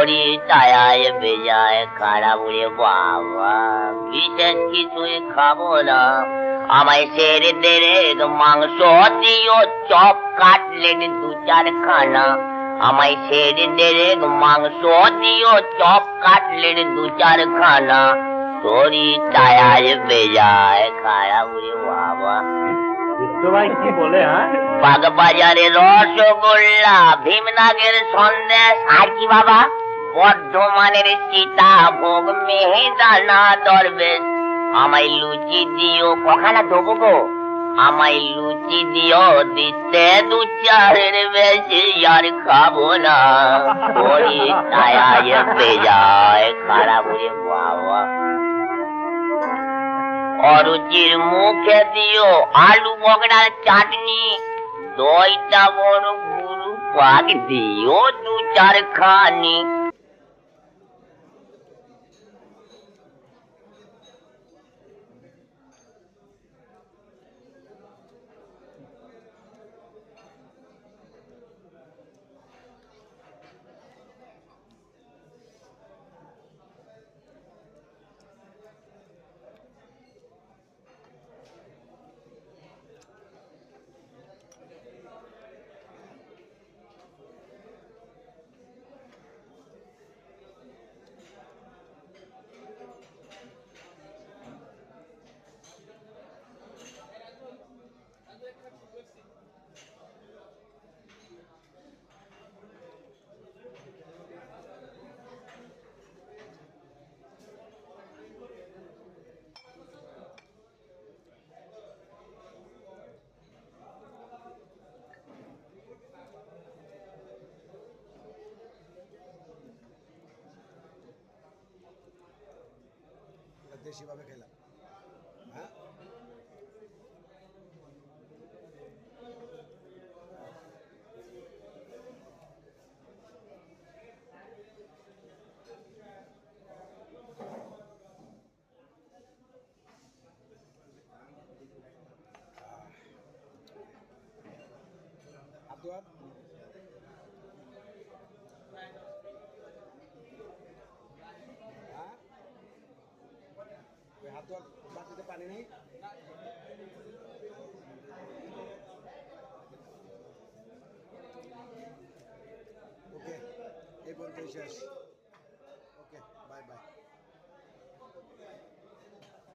ছায়ায় বেজায় খারাপ রে বাবা, বিশেষ কিছুই খাবো না। আমায় সেরে দেরে মাংস দিও, চপ কাটলেট 2-4 খানা। আমায় সেরে দেরে মাংস দিও, চপ কাটলেট 2-4 খানা। ছায়ায় বেজায় খারাপ রে বাবা। ভাই কি বলে? হ্যাঁ, বাগবাজারে রসগোল্লা, ভীমনাগের সন্দেশ, আর কি বাবা বর্ধমানের সীতাভোগ, মেহেদানা দরবেশ। আমায় লুচি দিও, কখানা দেবো গো? আমায় লুচি দিও, দিতে 2-4-এর বেশি আর খাবো না। ছায়ায় বেজায় খারাপ রে বাবা। অরুচির মুখে দিও আলু বগড়ার চাটনি, দইটা বড় গুরু পাক দিও 2-4 খানি। দেশি ভাবে খেলাম। হ্যাঁ, আব্দুল হাত ধোয়ার বাটিতে পানি নেই। ওকে, এই পর্যন্ত শেষ।